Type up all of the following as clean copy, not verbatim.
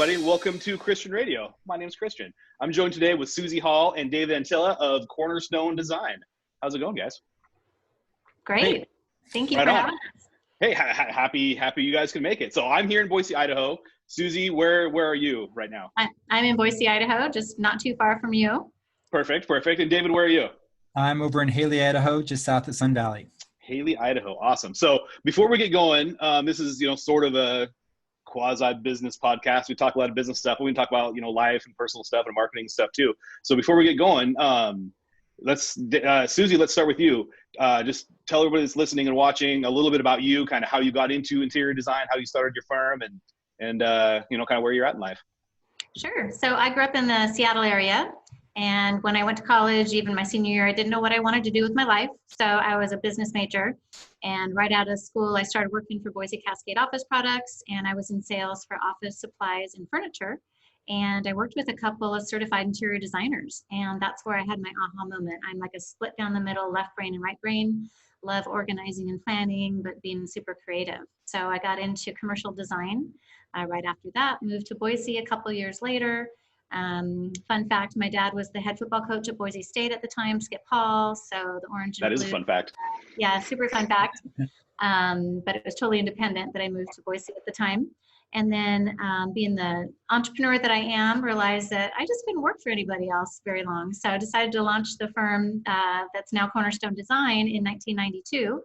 everybody, and welcome to Krisjan Radio. My name is Krisjan. I'm joined today with Suzie Hall and David Anttila of Cornerstone Design. How's it going, guys? Great. Hey. Thank you for having us. Hey, happy you guys can make it. So I'm here in Boise, Idaho. Suzie, where are you right now? I'm in Boise, Idaho, just not too far from you. Perfect. And David, where are you? I'm over in Haley, Idaho, just south of Sun Valley. Haley, Idaho. Awesome. So before we get going, this is, sort of a quasi-business podcast. We talk a lot of business stuff. We can talk about, life and personal stuff and marketing stuff too. So before we get going, Suzie, let's start with you. Just tell everybody that's listening and watching a little bit about you, kind of how you got into interior design, how you started your firm, and kind of where you're at in life. Sure. So I grew up in the Seattle area. And when I went to college, even my senior year, I didn't know what I wanted to do with my life. So I was a business major. And right out of school, I started working for Boise Cascade Office Products. And I was in sales for office supplies and furniture. And I worked with a couple of certified interior designers. And that's where I had my aha moment. I'm like a split down the middle, left brain and right brain. Love organizing and planning, but being super creative. So I got into commercial design right after that, moved to Boise a couple years later. Fun fact, my dad was the head football coach at Boise State at the time, Skip Hall, so the orange and That is blue. a fun fact. Yeah, super fun fact. But it was totally independent that I moved to Boise at the time. And then being the entrepreneur that I am, realized that I just couldn't work for anybody else very long. So I decided to launch the firm that's now Cornerstone Design in 1992.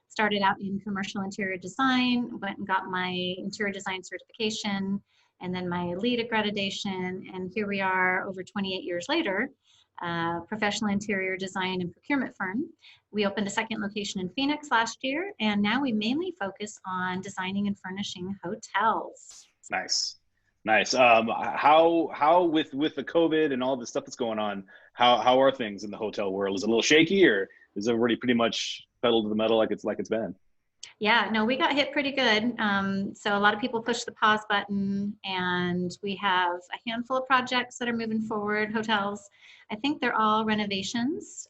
Started out in commercial interior design, went and got my interior design certification, and then my LEED accreditation, and here we are over 28 years later, professional interior design and procurement firm. We opened a second location in Phoenix last year, and now we mainly focus on designing and furnishing hotels. Nice. How with the COVID and all the stuff that's going on, how are things in the hotel world? Is it a little shaky, or is everybody pretty much pedal to the metal like it's been? Yeah, no, we got hit pretty good. So a lot of people pushed the pause button, and we have a handful of projects that are moving forward, hotels. I think they're all renovations.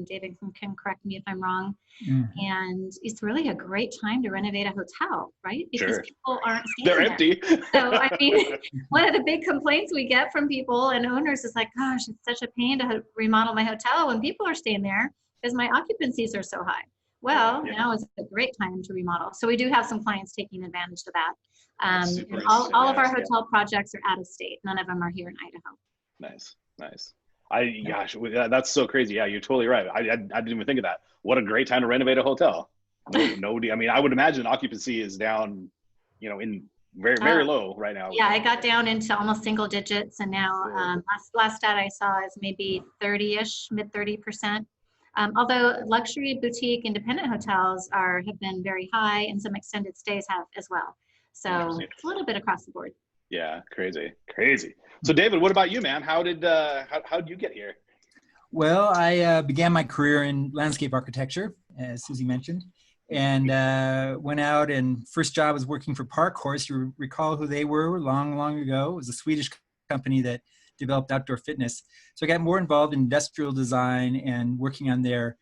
David can correct me if I'm wrong. Mm-hmm. And it's really a great time to renovate a hotel, right? Because sure. People aren't staying They're there. empty. So, I mean, one of the big complaints we get from people and owners is like, gosh, it's such a pain to remodel my hotel when people are staying there because my occupancies are so high. Well, yeah. Now is a great time to remodel. So we do have some clients taking advantage of that. And all of our hotel projects are out of state. None of them are here in Idaho. Nice. Gosh, that's so crazy. Yeah, you're totally right. I didn't even think of that. What a great time to renovate a hotel. No, I mean, I would imagine occupancy is down, in very low right now. Yeah, it got down into almost single digits. And now last stat I saw is maybe 30-ish, mid 30%. Although luxury boutique independent hotels have been very high, and some extended stays have as well. So it's a little bit across the board. Yeah, crazy. So David, what about you, man? How did you get here? Well, I began my career in landscape architecture, as Suzie mentioned, and went out, and first job was working for Park Horse. You recall who they were long ago. It was a Swedish company that developed outdoor fitness. So I got more involved in industrial design and working on their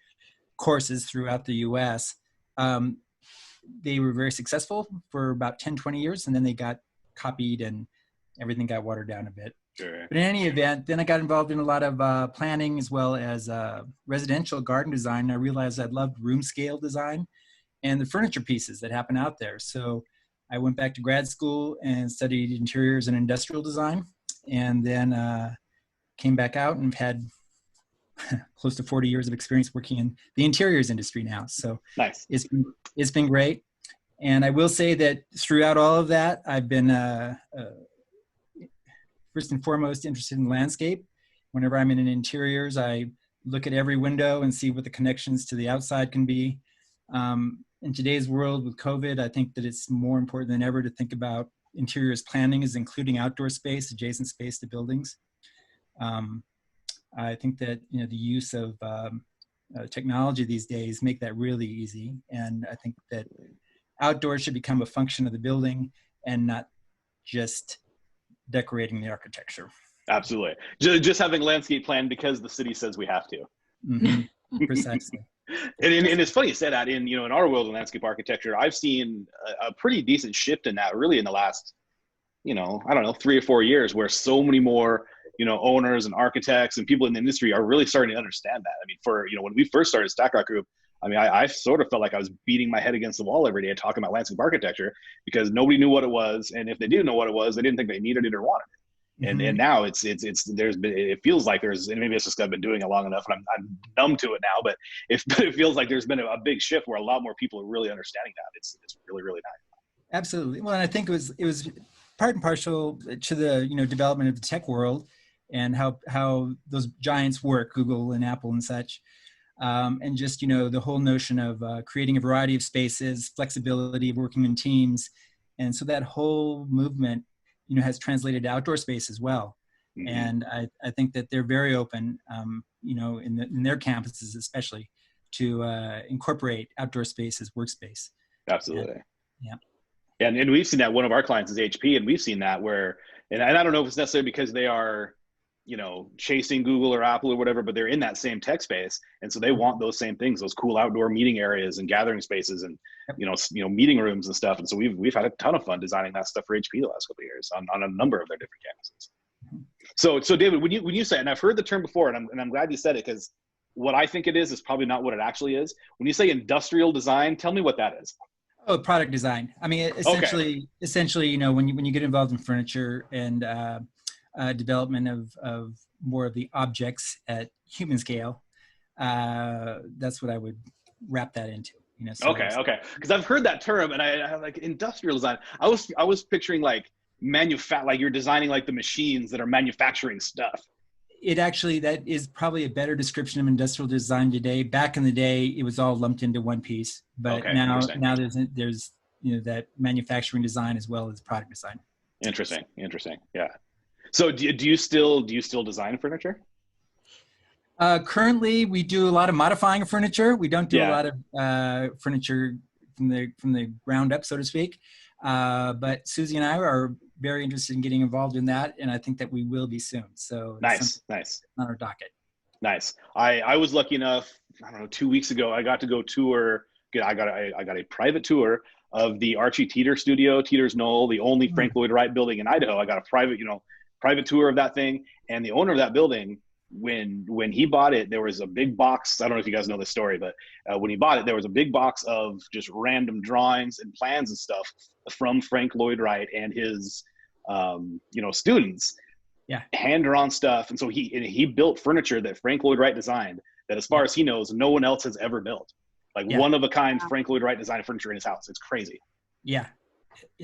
courses throughout the US. They were very successful for about 10, 20 years, and then they got copied and everything got watered down a bit. Sure. But in any event, then I got involved in a lot of planning as well as residential garden design. I realized I loved room scale design and the furniture pieces that happen out there. So I went back to grad school and studied interiors and industrial design. And then came back out and had close to 40 years of experience working in the interiors industry now. So nice. It's been great. And I will say that throughout all of that, I've been first and foremost interested in landscape. Whenever I'm in interiors, I look at every window and see what the connections to the outside can be. In today's world with COVID, I think that it's more important than ever to think about interiors planning as including outdoor space, adjacent space to buildings. I think that the use of technology these days make that really easy, and I think that outdoors should become a function of the building and not just decorating the architecture. Absolutely, just having landscape plan because the city says we have to. Mm-hmm. Precisely. And it's funny you said that. In our world in landscape architecture, I've seen a pretty decent shift in that really in the last I don't know, 3 or 4 years, where so many more, owners and architects and people in the industry are really starting to understand that. I mean, when we first started Stack Rock Group, I mean, I sort of felt like I was beating my head against the wall every day talking about landscape architecture, because nobody knew what it was. And if they did know what it was, they didn't think they needed it or wanted it. And now it feels like and maybe it's just I've been doing it long enough and I'm numb to it now, but it feels like there's been a big shift where a lot more people are really understanding that. It's really, really nice. Absolutely. Well, and I think it was part and parcel to the, development of the tech world and how those giants work, Google and Apple and such. And just, the whole notion of creating a variety of spaces, flexibility, working in teams. And so that whole movement, has translated to outdoor space as well. Mm-hmm. And I think that they're very open, in their campuses especially, to incorporate outdoor space as workspace. Absolutely. Yeah. And we've seen that. One of our clients is HP, and we've seen that and I don't know if it's necessarily because they are, chasing Google or Apple or whatever, but they're in that same tech space. And so they want those same things, those cool outdoor meeting areas and gathering spaces and, meeting rooms and stuff. And so we've had a ton of fun designing that stuff for HP the last couple of years on a number of their different campuses. So David, when you say, and I've heard the term before, and I'm glad you said it, because what I think it is probably not what it actually is. When you say industrial design, tell me what that is. Oh, product design. I mean, essentially, when you get involved in furniture and development of more of the objects at human scale, that's what I would wrap that into. Okay. Because I've heard that term, and I like industrial design. I was picturing like like you're designing like the machines that are manufacturing stuff. That is probably a better description of industrial design today. Back in the day, it was all lumped into one piece, but now there's that manufacturing design as well as product design. Interesting. Yeah. So do you still design furniture? Currently, we do a lot of modifying furniture. We don't do a lot of furniture from the ground up, so to speak. But Suzie and I are very interested in getting involved in that, and I think that we will be soon. So nice on our docket. Nice. I was lucky enough, I don't know, 2 weeks ago, I got to go tour. I got a private tour of the Archie Teeter studio, Teeter's Knoll, the only Frank Lloyd Wright building in Idaho. I got a private tour of that thing, and the owner of that building, when he bought it, there was a big box. I don't know if you guys know this story, but when he bought it, there was a big box of just random drawings and plans and stuff from Frank Lloyd Wright and his students, hand-drawn stuff. And so he built furniture that Frank Lloyd Wright designed that, as far as he knows, no one else has ever built. One of a kind Frank Lloyd Wright designed furniture in his house. It's crazy. Yeah,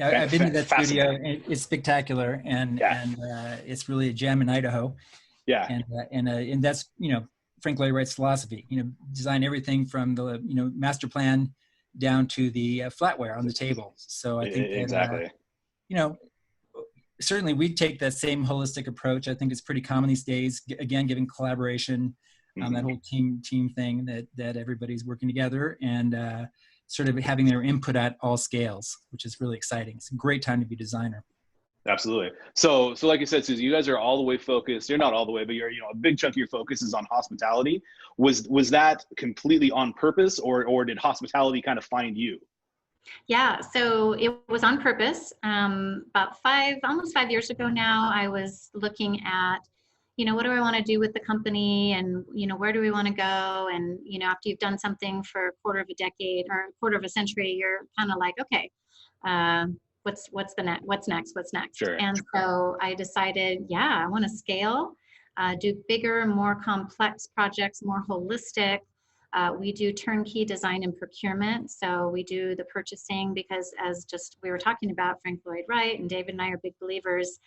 I've been to that studio. It's spectacular, and it's really a gem in Idaho. Yeah, and that's Frank Lloyd Wright's philosophy. Design everything from the master plan down to the flatware on the table. So I think exactly. Certainly we take that same holistic approach. I think it's pretty common these days. Again, giving collaboration, that whole team thing that everybody's working together and sort of having their input at all scales, which is really exciting. It's a great time to be a designer. Absolutely. So like you said, Suzie, you guys are all the way focused. You're not all the way, but you're a big chunk of your focus is on hospitality. Was that completely on purpose, or did hospitality kind of find you? Yeah, so it was on purpose. About almost 5 years ago now, I was looking at, what do I want to do with the company, and where do we want to go? And after you've done something for a quarter of a decade or a quarter of a century, you're kind of like, okay, what's next? Sure. And so I decided, I want to scale, do bigger, more complex projects, more holistic. We do turnkey design and procurement. So we do the purchasing because, as just we were talking about, Frank Lloyd Wright and David and I are big believers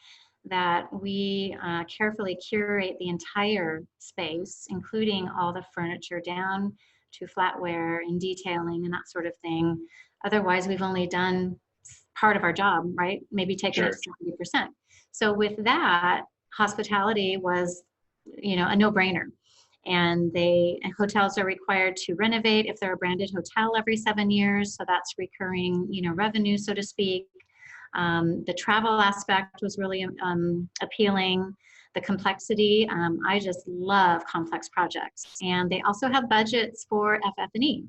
that we carefully curate the entire space, including all the furniture down to flatware and detailing and that sort of thing. Otherwise, we've only done part of our job, right? Maybe taken up 70%. So with that, hospitality was, a no-brainer. And hotels are required to renovate if they're a branded hotel every 7 years. So that's recurring, revenue, so to speak. The travel aspect was really appealing. The complexity, I just love complex projects. And they also have budgets for FF&E.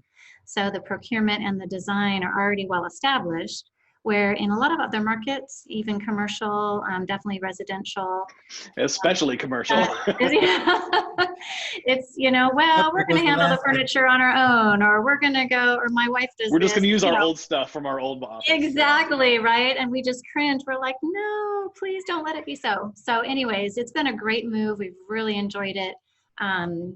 So the procurement and the design are already well established. where in a lot of other markets, even commercial, definitely residential, especially commercial. It's, well, we're going to handle the furniture on our own, or we're going to go, or my wife does We're just going to use our old stuff from our old office. Exactly, right? And we just cringe. We're like, no, please don't let it be so. So anyways, it's been a great move. We've really enjoyed it. And,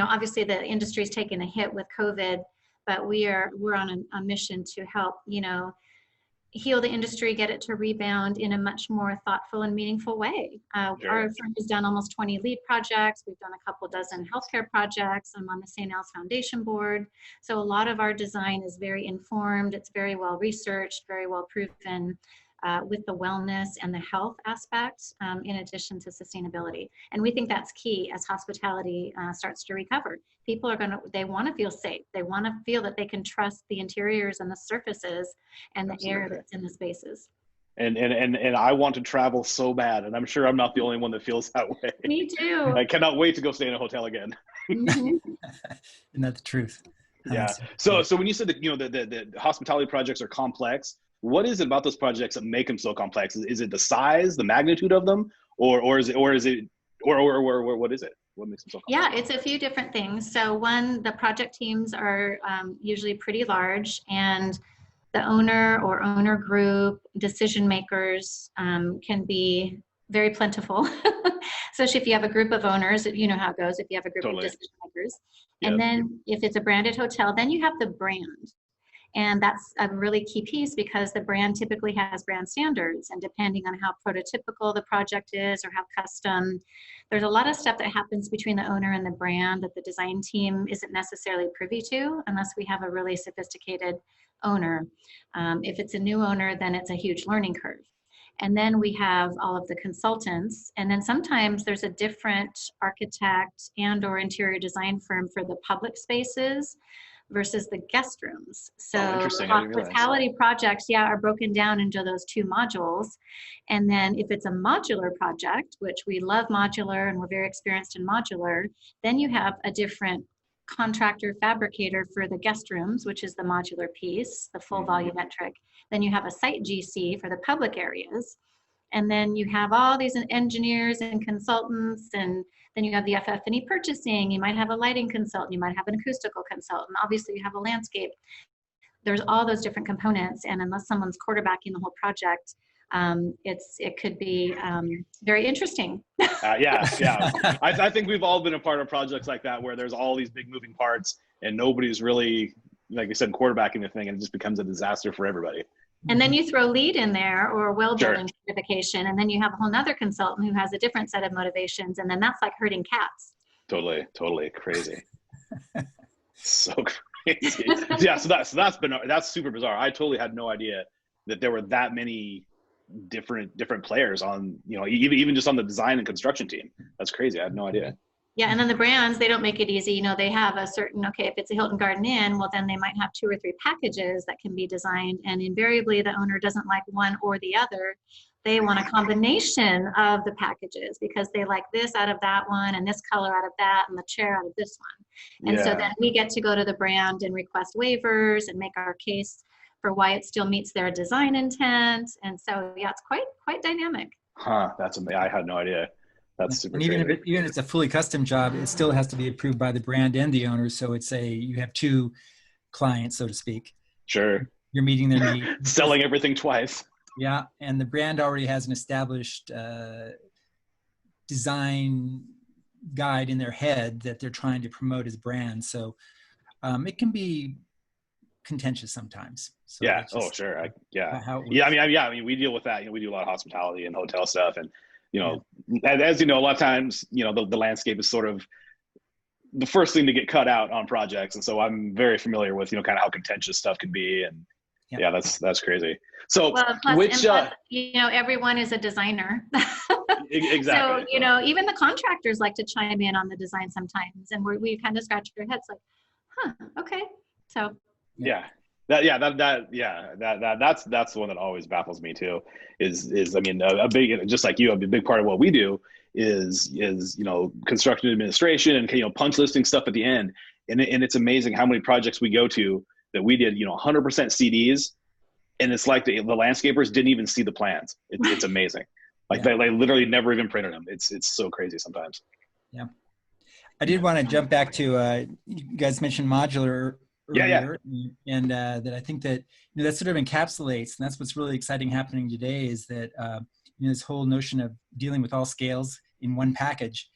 obviously the industry's taken a hit with COVID, but we're on a mission to help, heal the industry, get it to rebound in a much more thoughtful and meaningful way. Our firm has done almost 20 LEED projects. We've done a couple dozen healthcare projects. I'm on the St. Al's Foundation board. So a lot of our design is very informed. It's very well researched, very well proven with the wellness and the health aspects in addition to sustainability. And we think that's key as hospitality starts to recover. People they want to feel safe. They want to feel that they can trust the interiors and the surfaces and the air that's in the spaces. And I want to travel so bad, and I'm sure I'm not the only one that feels that way. Me too. I cannot wait to go stay in a hotel again. Isn't that the truth? Yeah. So when you said that the hospitality projects are complex, what is it about those projects that make them so complex? Is it the size, the magnitude of them, or what is it? What makes them so complex? Yeah, it's a few different things. So one, the project teams are usually pretty large, and the owner or owner group decision makers can be very plentiful. Especially if you have a group of owners, you know how it goes. If you have a group of decision makers, and then if it's a branded hotel, then you have the brand. And that's a really key piece because the brand typically has brand standards, and depending on how prototypical the project is or how custom, there's a lot of stuff that happens between the owner and the brand that the design team isn't necessarily privy to unless we have a really sophisticated owner. If it's a new owner, then it's a huge learning curve. And then we have all of the consultants, and then sometimes there's a different architect and or interior design firm for the public spaces versus the guest rooms. So hospitality projects, are broken down into those two modules. And then if it's a modular project, which we love modular and we're very experienced in modular, then you have a different contractor fabricator for the guest rooms, which is the modular piece, the full volumetric. Then you have a site GC for the public areas. And then you have all these engineers and consultants, and then you have the FF&E purchasing. You might have a lighting consultant. You might have an acoustical consultant. Obviously, you have a landscape. There's all those different components, and unless someone's quarterbacking the whole project, it could be very interesting. I think we've all been a part of projects like that where there's all these big moving parts, and nobody's really, like I said, quarterbacking the thing, and it just becomes a disaster for everybody. And then you throw LEED in there or well building certification, and then you have a whole nother consultant who has a different set of motivations, and then that's like herding cats. Totally crazy. So crazy. Yeah, so that's super bizarre. I totally had no idea that there were that many different players on, even just on the design and construction team. That's crazy. I had no idea. Yeah, and then the brands, they don't make it easy. They have a certain, if it's a Hilton Garden Inn, well, then they might have 2 or 3 packages that can be designed. And invariably, the owner doesn't like one or the other. They want a combination of the packages because they like this out of that one and this color out of that and the chair out of this one. And so then we get to go to the brand and request waivers and make our case for why it still meets their design intent. And so, it's quite dynamic. That's amazing. I had no idea. That's super. And even if it's a fully custom job, it still has to be approved by the brand and the owner. So it's you have 2 clients, so to speak. Sure. You're meeting their needs. Selling everything twice. Yeah, and the brand already has an established design guide in their head that they're trying to promote as brand. So it can be contentious sometimes. So sure. I mean, we deal with that. We do a lot of hospitality and hotel stuff, and as you know, a lot of times, the landscape is sort of the first thing to get cut out on projects, and so I'm very familiar with kind of how contentious stuff can be, and that's crazy. So plus, everyone is a designer. Exactly. So even the contractors like to chime in on the design sometimes, and we kind of scratch our heads like, okay, so that's the one that always baffles me too. Is I mean, a big, just like you, a big part of what we do is construction administration and punch listing stuff at the end, and it's amazing how many projects we go to that we did 100% CDs, and it's like the landscapers didn't even see the plans. It's amazing. Like they literally never even printed them. It's so crazy sometimes. Yeah. I did want to jump back to, you guys mentioned modular earlier, and that I think that, that sort of encapsulates, and that's what's really exciting happening today, is that this whole notion of dealing with all scales in one package.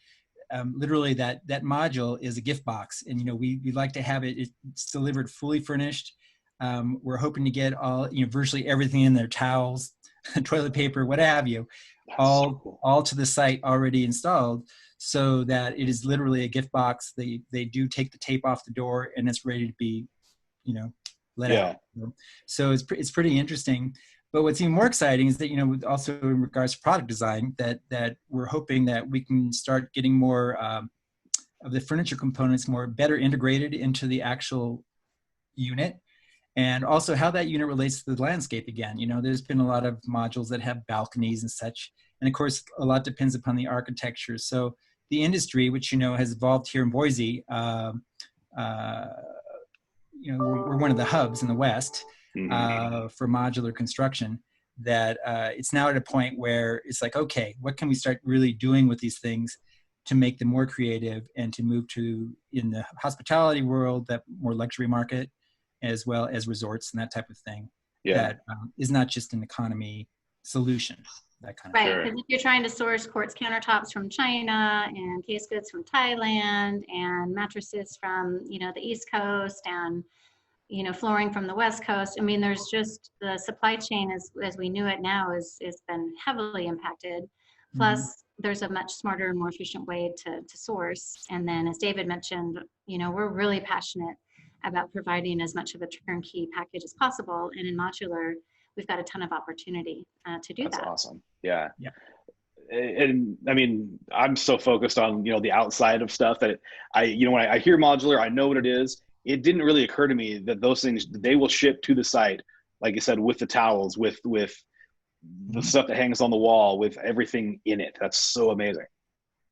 Literally that module is a gift box, and we like to have it's delivered fully furnished. We're hoping to get all virtually everything in there, towels, toilet paper, what have you, all to the site already installed, so that it is literally a gift box. They do take the tape off the door, and it's ready to be let out. So it's pretty interesting. But what's even more exciting is that, also in regards to product design, that we're hoping that we can start getting more of the furniture components better integrated into the actual unit, and also how that unit relates to the landscape again. There's been a lot of modules that have balconies and such, and of course, a lot depends upon the architecture. So the industry, which, has evolved here in Boise, we're one of the hubs in the West for modular construction, that it's now at a point where it's like, okay, what can we start really doing with these things to make them more creative, and to move to, in the hospitality world, that more luxury market, as well as resorts and that type of thing. That is not just an economy solution, that kind of thing. Right, because if you're trying to source quartz countertops from China, and case goods from Thailand, and mattresses from, the East Coast, and flooring from the West Coast. I mean, there's just, the supply chain as we knew it now is been heavily impacted. Plus, there's a much smarter and more efficient way to source. And then, as David mentioned, we're really passionate about providing as much of a turnkey package as possible. And in modular, we've got a ton of opportunity to do that. That's awesome. Yeah. And I mean, I'm so focused on, the outside of stuff that when I hear modular, I know what it is. It didn't really occur to me that those things, they will ship to the site, like you said, with the towels, with the stuff that hangs on the wall, with everything in it. That's so amazing.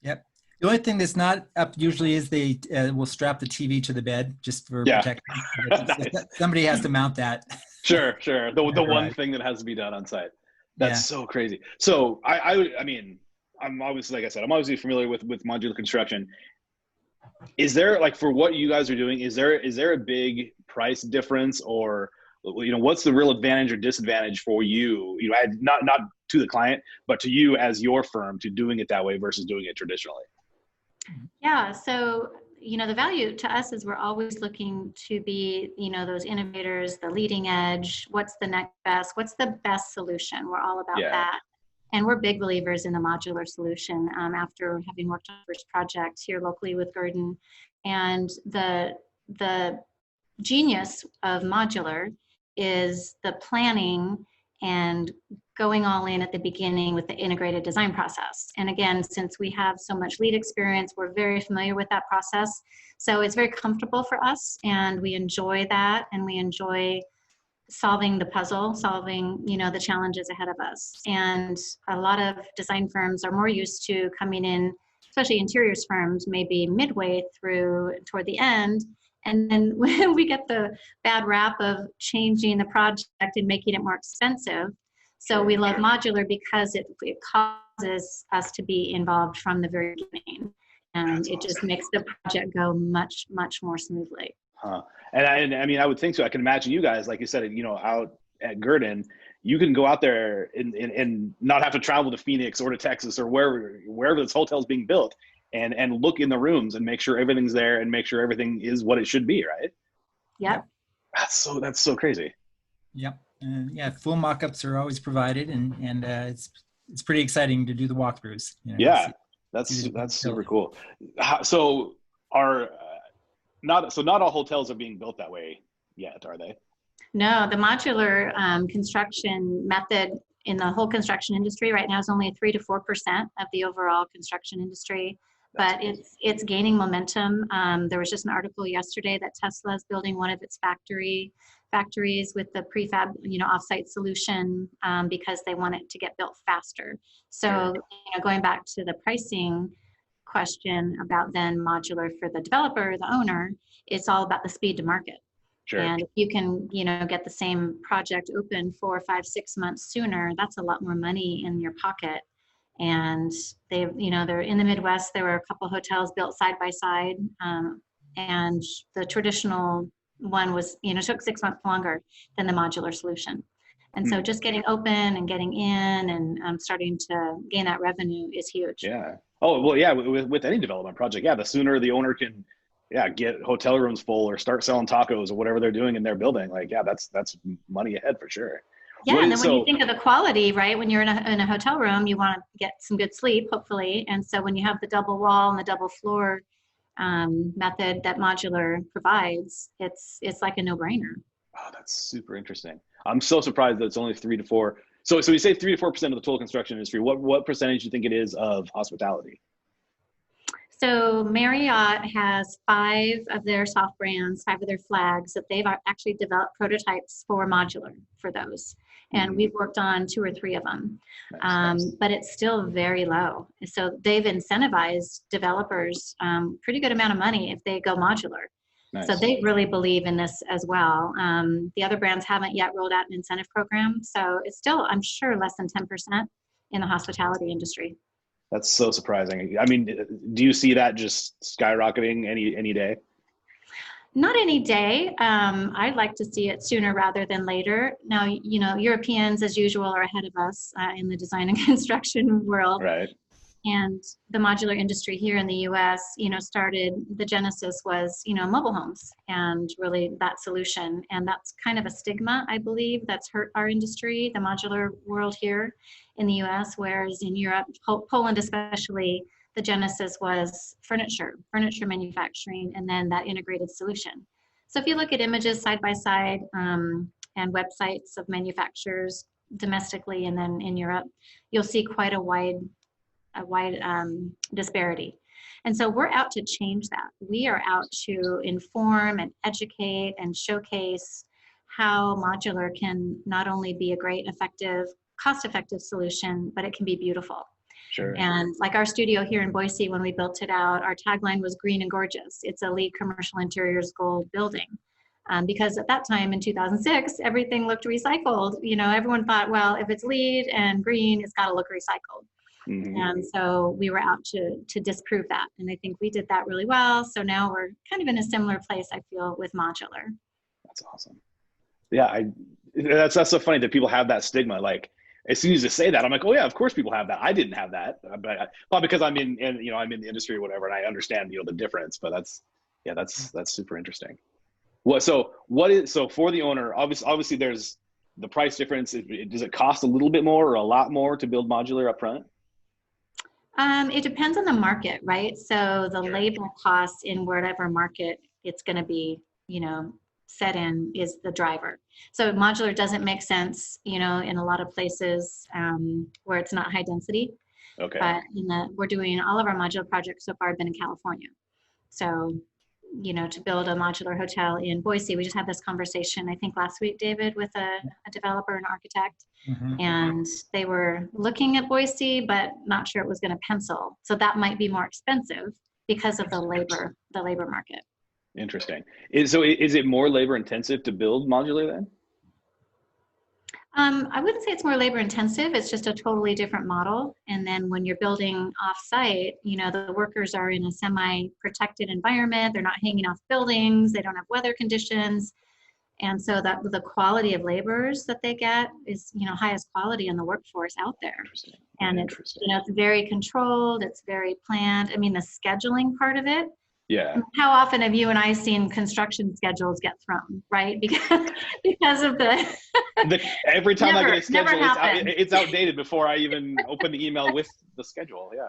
Yep. The only thing that's not up usually is they will strap the TV to the bed just for protection. Nice. Somebody has to mount that. Sure. The one thing that has to be done on site. That's so crazy. So I mean, I'm obviously, like I said, I'm obviously familiar with modular construction. Is there, like, for what you guys are doing, is there a big price difference, or what's the real advantage or disadvantage for you? Not to the client, but to you as your firm, to doing it that way versus doing it traditionally. Yeah. So the value to us is we're always looking to be those innovators, the leading edge. What's the next best? What's the best solution? We're all about that. And we're big believers in the modular solution after having worked on first projects here locally with Gurdon. And the genius of modular is the planning and going all in at the beginning with the integrated design process. And again, since we have so much lead experience, we're very familiar with that process. So it's very comfortable for us, and we enjoy that, and we enjoy solving the puzzle, solving, the challenges ahead of us. And a lot of design firms are more used to coming in, especially interiors firms, maybe midway through toward the end. And then when we get the bad rap of changing the project and making it more expensive. So we love modular because it causes us to be involved from the very beginning. And it just makes the project go much, much more smoothly. And I mean, I would think so. I can imagine you guys, like you said, out at Gurdon, you can go out there and not have to travel to Phoenix or to Texas or wherever this hotel is being built, and look in the rooms and make sure everything's there and make sure everything is what it should be, right? Yep. That's so crazy. Yep. Full mock-ups are always provided, and it's pretty exciting to do the walkthroughs. That's super cool. So not all hotels are being built that way yet, are they? No, the modular construction method in the whole construction industry right now is only 3 to 4% of the overall construction industry, but it's gaining momentum. There was just an article yesterday that Tesla is building one of its factories with the prefab, offsite solution because they want it to get built faster. So, going back to the pricing question about then modular for the developer, the owner, it's all about the speed to market. Sure. And if you can, get the same project open 4, 5, 6 months sooner, that's a lot more money in your pocket. And they're in the Midwest. There were a couple hotels built side by side, and the traditional one was, took 6 months longer than the modular solution. And so just getting open and getting in and starting to gain that revenue is huge. Yeah. Oh, well, yeah, with any development project, the sooner the owner can, get hotel rooms full or start selling tacos or whatever they're doing in their building, that's money ahead for sure. Yeah, and then when you think of the quality, right, when you're in a hotel room, you want to get some good sleep, hopefully. And so when you have the double wall and the double floor method that modular provides, it's like a no-brainer. Oh, that's super interesting. I'm so surprised that it's only 3 to 4. So we say 3 to 4% of the total construction industry. What percentage do you think it is of hospitality? So Marriott has 5 of their soft brands, 5 of their flags that they've actually developed prototypes for modular for those. And we've worked on 2 or 3 of them. Nice. But it's still very low. So they've incentivized developers pretty good amount of money if they go modular. Nice. So they really believe in this as well. The other brands haven't yet rolled out an incentive program. So it's still, I'm sure, less than 10% in the hospitality industry. That's so surprising. I mean, do you see that just skyrocketing any day? Not any day. I'd like to see it sooner rather than later. Now, Europeans, as usual, are ahead of us in the design and construction world. Right. And the modular industry here in the U.S., the genesis was, mobile homes and really that solution. And that's kind of a stigma, I believe, that's hurt our industry, the modular world here in the U.S., whereas in Europe, Poland especially, the genesis was furniture manufacturing, and then that integrated solution. So if you look at images side by side and websites of manufacturers domestically and then in Europe, you'll see quite a wide disparity. And so we're out to change that. We are out to inform and educate and showcase how modular can not only be a great, effective, cost-effective solution, but it can be beautiful. Sure. And like our studio here in Boise, when we built it out, our tagline was green and gorgeous. It's a LEED commercial interiors gold building. Because at that time in 2006, everything looked recycled. Everyone thought, well, if it's LEED and green, it's got to look recycled. Mm-hmm. And so we were out to disprove that. And I think we did that really well. So now we're kind of in a similar place, I feel, with modular. That's awesome. Yeah, that's so funny that people have that stigma. Like, as soon as you say that, I'm like, oh yeah, of course people have that. I didn't have that, but because I'm in the industry or whatever, and I understand, the difference. But that's super interesting. So for the owner, obviously there's the price difference. Does it cost a little bit more or a lot more to build modular up front? It depends on the market, right? So the labor costs in whatever market it's going to be, set in is the driver. So modular doesn't make sense, in a lot of places where it's not high density. Okay. But we're doing all of our modular projects so far have been in California. So, to build a modular hotel in Boise, we just had this conversation, I think last week, David, with a developer and architect. Mm-hmm. And they were looking at Boise, but not sure it was going to pencil. So that might be more expensive because of the labor market. Interesting. So is it more labor intensive to build modular then? I wouldn't say it's more labor intensive. It's just a totally different model. And then when you're building off site, the workers are in a semi-protected environment. They're not hanging off buildings. They don't have weather conditions. And so that the quality of laborers that they get is, highest quality in the workforce out there. And it's, it's very controlled. It's very planned. I mean, the scheduling part of it. Yeah. How often have you and I seen construction schedules get thrown, right? Because of every time I get a schedule, it's outdated before I even open the email with the schedule. Yeah.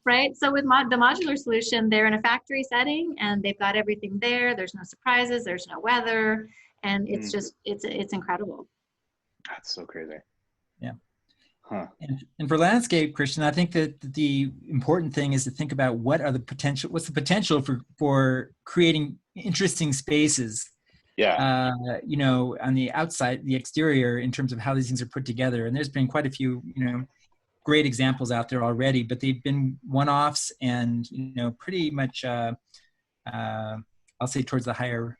Right. So with the modular solution, they're in a factory setting and they've got everything there. There's no surprises. There's no weather. And it's just, it's incredible. That's so crazy. Yeah. Huh. And for landscape, Krisjan, I think that the important thing is to think about what's the potential for creating interesting spaces. Yeah. On the outside, the exterior, in terms of how these things are put together. And there's been quite a few, great examples out there already, but they've been one-offs and, pretty much, I'll say towards the higher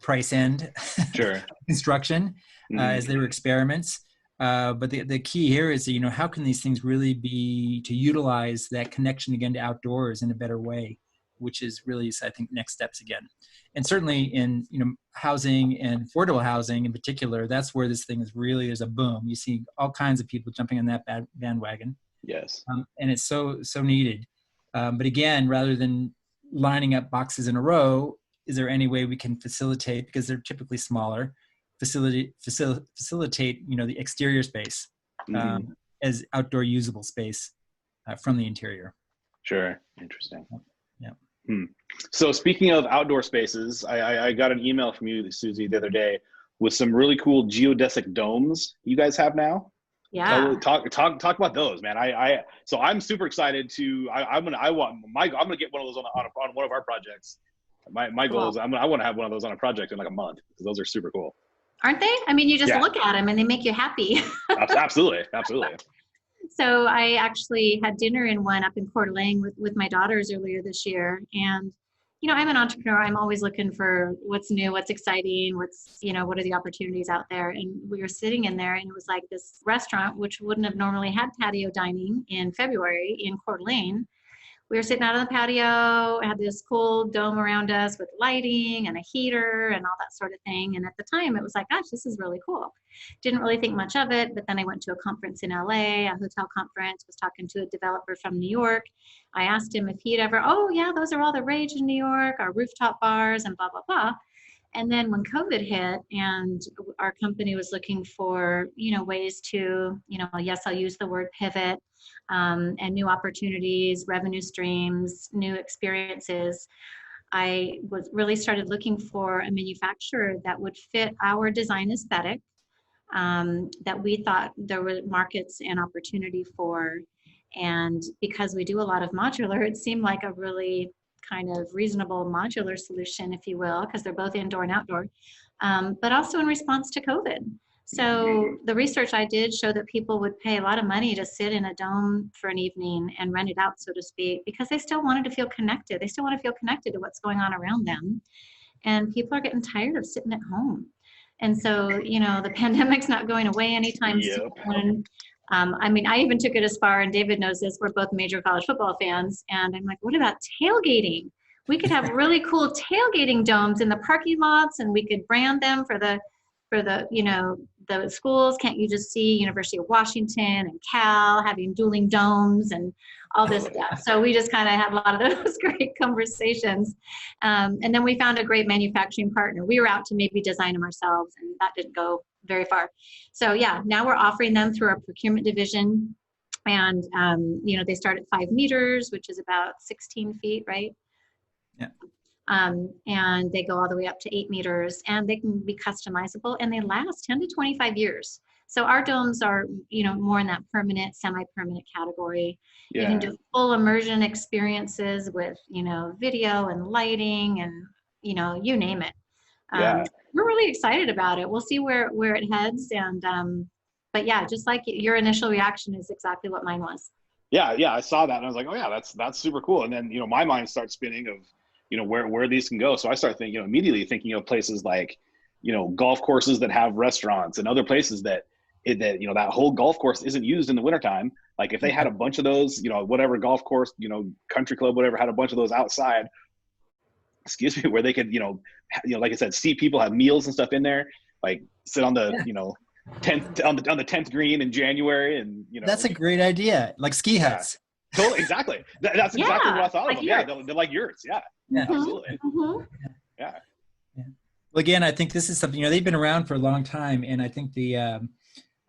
price end Sure. construction as they were experiments. But the key here is, how can these things really be to utilize that connection again to outdoors in a better way, which is really, I think, next steps again. And certainly in, housing and affordable housing in particular, that's where this thing is really, there's a boom. You see all kinds of people jumping on that bandwagon. Yes. And it's so needed. But again, rather than lining up boxes in a row, is there any way we can facilitate, because they're typically smaller, facilitate the exterior space as outdoor usable space from the interior. Sure. Interesting. Yeah. So speaking of outdoor spaces, I got an email from you, Suzie, the other day with some really cool geodesic domes you guys have now. Yeah. Talk about those, man. So I'm super excited to. I'm gonna get one of those on one of our projects. My goal is I want to have one of those on a project in like a month, because those are super cool. Aren't they? I mean, you just look at them and they make you happy. Absolutely. So I actually had dinner in one up in Coeur d'Alene with my daughters earlier this year. And, I'm an entrepreneur. I'm always looking for what's new, what's exciting, what are the opportunities out there. And we were sitting in there, and it was like this restaurant, which wouldn't have normally had patio dining in February in Coeur d'Alene. We were sitting out on the patio, had this cool dome around us with lighting and a heater and all that sort of thing. And at the time, it was like, gosh, this is really cool. Didn't really think much of it, but then I went to a conference in LA, a hotel conference, was talking to a developer from New York. I asked him if he'd ever, those are all the rage in New York, our rooftop bars and blah, blah, blah. And then when COVID hit and our company was looking for, ways to, yes, I'll use the word pivot, and new opportunities, revenue streams, new experiences, I really started looking for a manufacturer that would fit our design aesthetic, that we thought there were markets and opportunity for. And because we do a lot of modular, it seemed like a really kind of reasonable modular solution, if you will, because they're both indoor and outdoor, but also in response to COVID. So the research I did showed that people would pay a lot of money to sit in a dome for an evening and rent it out, so to speak, because they still wanted to feel connected. They still want to feel connected to what's going on around them. And people are getting tired of sitting at home. And so, the pandemic's not going away anytime soon. I even took it as far, and David knows this, we're both major college football fans, and I'm like, what about tailgating? We could have really cool tailgating domes in the parking lots, and we could brand them for the the schools. Can't you just see University of Washington and Cal having dueling domes and all this stuff? So we just kind of had a lot of those great conversations. And then we found a great manufacturing partner. We were out to maybe design them ourselves, and that didn't go very far. So now we're offering them through our procurement division. And, they start at 5 meters, which is about 16 feet, right? Yeah. And they go all the way up to 8 meters, and they can be customizable, and they last 10 to 25 years. So our domes are, more in that permanent, semi-permanent category. Yeah. You can do full immersion experiences with, video and lighting and, you name it. We're really excited about it. We'll see where it heads. And, but yeah, just like your initial reaction is exactly what mine was. Yeah. I saw that and I was like, oh yeah, that's super cool. And then, my mind starts spinning of, where these can go. So I start thinking, immediately thinking of places like, golf courses that have restaurants and other places that that whole golf course isn't used in the wintertime. Like if they had a bunch of those, whatever golf course, country club, whatever, had a bunch of those outside, where they could, like I said, see people have meals and stuff in there, like sit on the, 10th on the 10th green in January. And, that's a great idea. Like ski huts. Yeah. Totally. Exactly. That's exactly what I thought of them. Yeah. They're like yurts. Yeah. Yeah. Absolutely. Mm-hmm. Yeah. Well, again, I think this is something, they've been around for a long time. And I think the,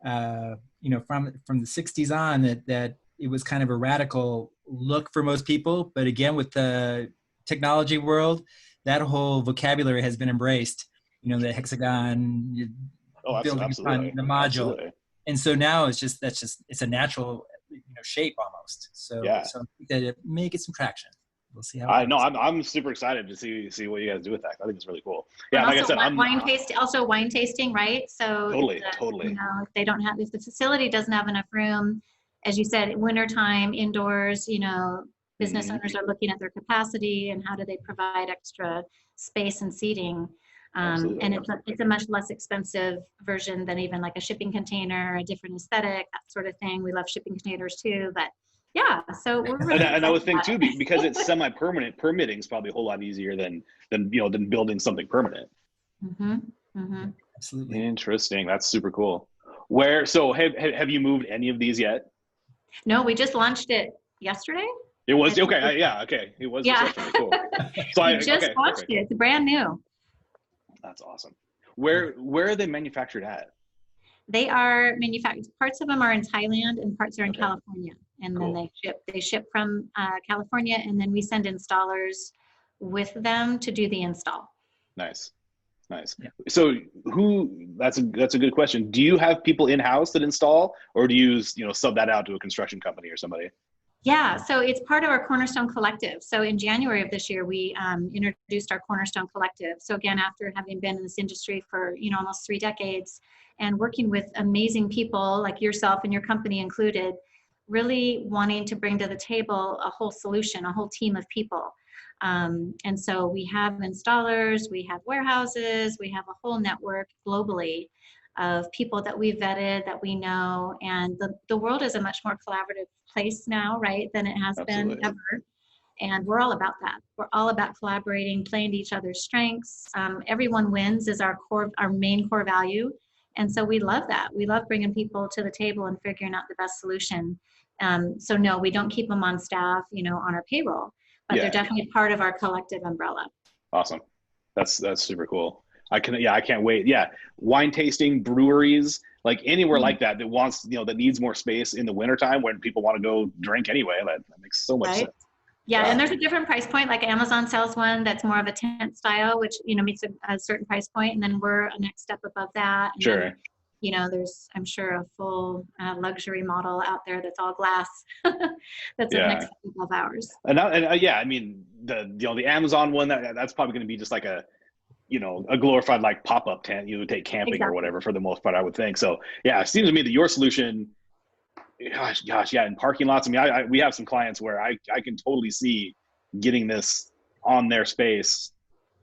from the 60s on that it was kind of a radical look for most people. But again, with the technology world, that whole vocabulary has been embraced, the hexagon, building absolutely. upon the module. Absolutely. And so now it's a natural, shape almost. So, so I think that it may get some traction. We'll see how. I'm super excited to see what you guys do with that. I think it's really cool. Yeah, and like I said, wine tasting, right? So totally. If they don't have, if the facility doesn't have enough room, as you said, wintertime indoors, business owners are looking at their capacity and how do they provide extra space and seating. And it's a much less expensive version than even like a shipping container, a different aesthetic, that sort of thing. We love shipping containers too, but yeah, so we're really and I would think too, because it's semi-permanent, permitting is probably a whole lot easier than building something permanent. Absolutely. Interesting. That's super cool. So have you moved any of these yet? No, we just launched it yesterday. It was okay. Okay. It was yesterday. Cool. So we just launched it. It's brand new. That's awesome. Where are they manufactured at? They are manufactured. Parts of them are in Thailand and parts are in California. And then they ship from California, and then we send installers with them to do the install. Nice. Yeah. So that's a good question. Do you have people in-house that install, or do you sub that out to a construction company or somebody? Yeah, so it's part of our Cornerstone Collective. So in January of this year, we introduced our Cornerstone Collective. So again, after having been in this industry for almost 3 decades and working with amazing people like yourself and your company included, really wanting to bring to the table a whole solution, a whole team of people. And so we have installers, we have warehouses, we have a whole network globally of people that we've vetted, that we know, and the world is a much more collaborative place now, right, than it has been ever. And we're all about that. We're all about collaborating, playing to each other's strengths. Everyone wins is our main core value. And so we love that. We love bringing people to the table and figuring out the best solution. So no, we don't keep them on staff, on our payroll, but they're definitely part of our collective umbrella. Awesome. That's super cool. I can't wait. Yeah. Wine tasting, breweries, like anywhere like that wants, that needs more space in the wintertime when people want to go drink anyway. That makes so much sense. Yeah, and there's a different price point. Like Amazon sells one that's more of a tent style, which meets a certain price point, and then we're a next step above that. And sure. Then, there's, I'm sure, a full luxury model out there that's all glass. That's the next step above ours. I mean the Amazon one that's probably going to be just like a glorified like pop-up tent you would take camping or whatever for the most part, I would think. So yeah, it seems to me that your solution. Gosh, yeah, in parking lots. I mean, we have some clients where I can totally see getting this on their space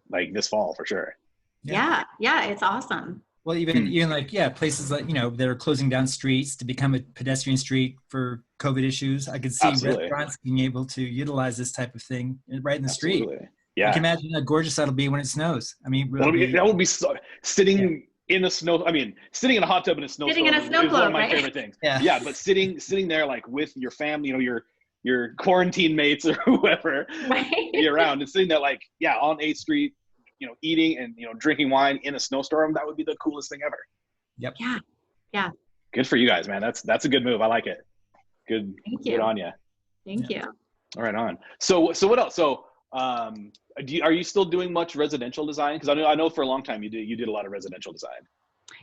like this fall for sure. Yeah, it's awesome. Well, even like places like that are closing down streets to become a pedestrian street for COVID issues. I could see restaurants being able to utilize this type of thing right in the street. Yeah, you can imagine how gorgeous that'll be when it snows. I mean, really, that would be sitting. Yeah. In a snow, sitting in a hot tub in a snowstorm is one of my favorite things. Yeah, but sitting there like with your family, your quarantine mates or whoever you're around, and sitting there like on 8th Street, eating and drinking wine in a snowstorm, that would be the coolest thing ever. Yep. Yeah. Good for you guys, man. That's a good move. I like it. Good. Thank you. Good on you. Thank you. All right, on. So what else? So are you still doing much residential design? Because I know for a long time you did a lot of residential design.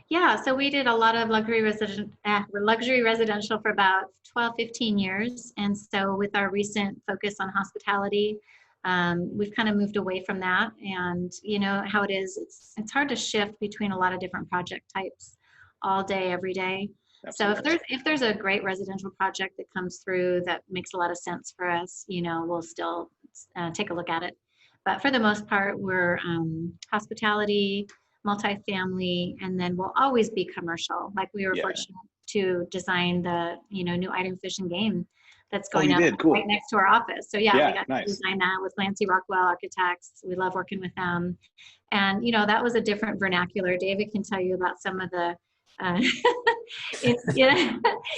Yeah, so we did a lot of luxury residential for about 12, 15 years. And so with our recent focus on hospitality, we've kind of moved away from that. And how it is, it's hard to shift between a lot of different project types all day, every day. Absolutely. So if there's a great residential project that comes through that makes a lot of sense for us, we'll still take a look at it. But for the most part, we're hospitality, multifamily, and then we'll always be commercial. Like we were fortunate to design the new item fish and game that's going up right next to our office. So we got to design that with Lancy Rockwell Architects. We love working with them, and that was a different vernacular. David can tell you about some of the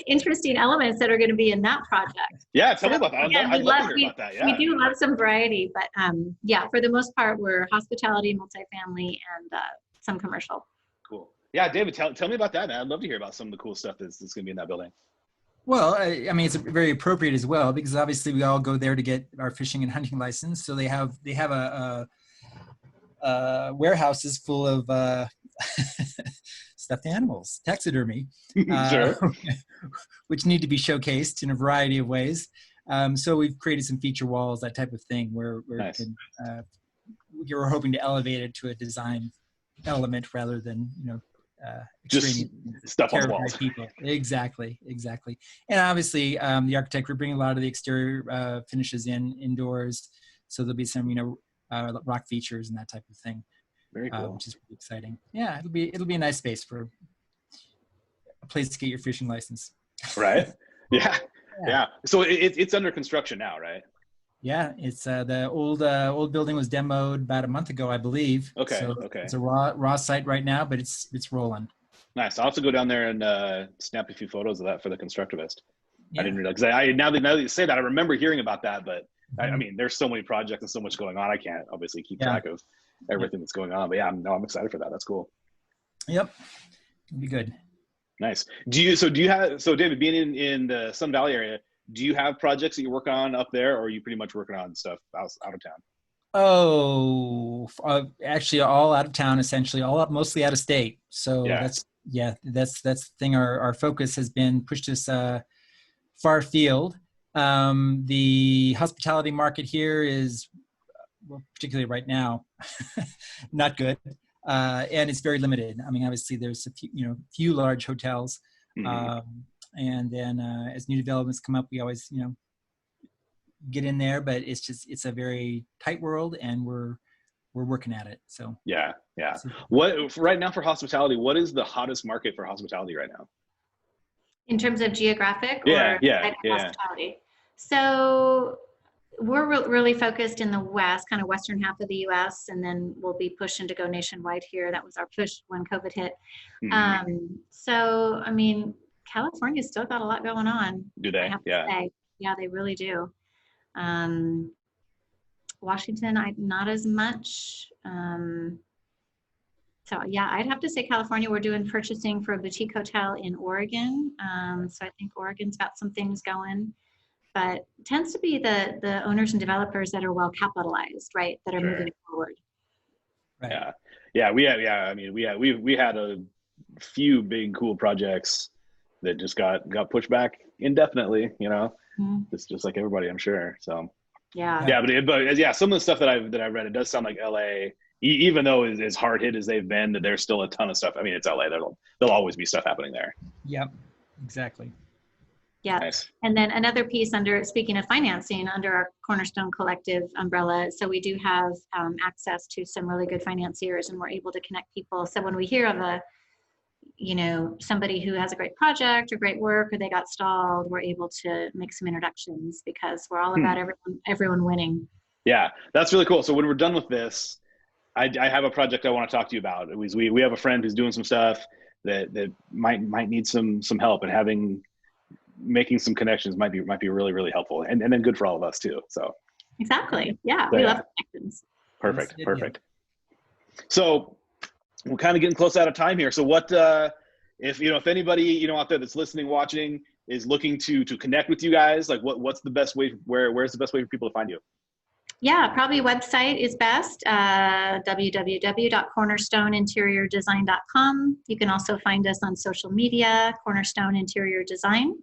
interesting elements that are going to be in that project. Yeah, tell me about that. I'd love to hear about that. Yeah. We do love some variety, but for the most part, we're hospitality, multifamily, and some commercial. Cool. Yeah, David, tell me about that, man. I'd love to hear about some of the cool stuff that's going to be in that building. Well, I mean, it's very appropriate as well, because obviously we all go there to get our fishing and hunting license. So they have a warehouses full of stuffed animals, taxidermy, which need to be showcased in a variety of ways. So we've created some feature walls, that type of thing, where we're hoping to elevate it to a design element rather than just stuff on the walls. People. Exactly. And obviously, the architect, we're bringing a lot of the exterior finishes indoors, so there'll be some rock features and that type of thing. Very cool. Which is pretty exciting. Yeah, it'll be a nice space for a place to get your fishing license. Right. Yeah. Yeah. So it's under construction now, right? Yeah, it's the old building was demoed about a month ago, I believe. Okay. So Okay. it's a raw site right now, but it's rolling. Nice. I'll have to go down there and snap a few photos of that for the constructivist. Yeah. I didn't realize, because now that you say that, I remember hearing about that, but I mean, there's so many projects and so much going on. I can't obviously keep track of everything that's going on, but yeah, I'm excited for that. That's cool. Yep. It'll be good. Nice. So David, being in the Sun Valley area, do you have projects that you work on up there, or are you pretty much working on stuff out of town? Oh, actually all out of town, essentially, mostly out of state. So that's the thing. Our focus has been pushed us far afield. The hospitality market here is, well, particularly right now, not good, and it's very limited. I mean, obviously, there's a few large hotels, and then as new developments come up, we always get in there. But it's a very tight world, and we're working at it. So yeah. What right now for hospitality? What is the hottest market for hospitality right now? In terms of geographic or hospitality? So we're really focused in the West, kind of Western half of the U.S., and then we'll be pushing to go nationwide here. That was our push when COVID hit. So, I mean, California's still got a lot going on. Do they? Yeah, they really do. Washington, not as much. So yeah, I'd have to say California. We're doing purchasing for a boutique hotel in Oregon. So I think Oregon's got some things going, but it tends to be the owners and developers that are well capitalized, right? That are moving forward. Right. Yeah. We had a few big cool projects that just got pushed back indefinitely, just like everybody, I'm sure. So but some of the stuff that I've read, it does sound like LA, even though as hard hit as they've been, there's still a ton of stuff. I mean, it's LA. There'll always be stuff happening there. Yep, exactly. Yeah. Nice. And then another piece speaking of financing, under our Cornerstone Collective umbrella. So we do have access to some really good financiers, and we're able to connect people. So when we hear of somebody who has a great project or great work, or they got stalled, we're able to make some introductions, because we're all about everyone winning. Yeah, that's really cool. So when we're done with this, I have a project I want to talk to you about. We have a friend who's doing some stuff that might need some help, and making some connections might be really, really helpful, and then good for all of us too. So exactly. Yeah, we love connections. Perfect. So we're kind of getting close out of time here. So what if anybody out there that's listening, watching, is looking to connect with you guys, like what's the best way? Where's the best way for people to find you? Yeah, probably website is best, www.cornerstoneinteriordesign.com. You can also find us on social media, Cornerstone Interior Design.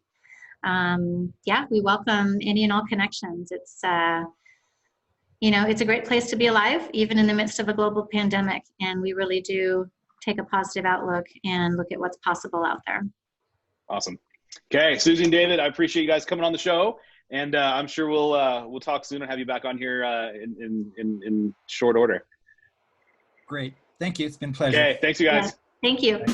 We welcome any and all connections. It's it's a great place to be alive, even in the midst of a global pandemic. And we really do take a positive outlook and look at what's possible out there. Awesome. Okay, Suzie and David, I appreciate you guys coming on the show. And I'm sure we'll talk soon and have you back on here in short order. Great. Thank you. It's been a pleasure. Okay. Thanks, you guys. Yeah. Thank you.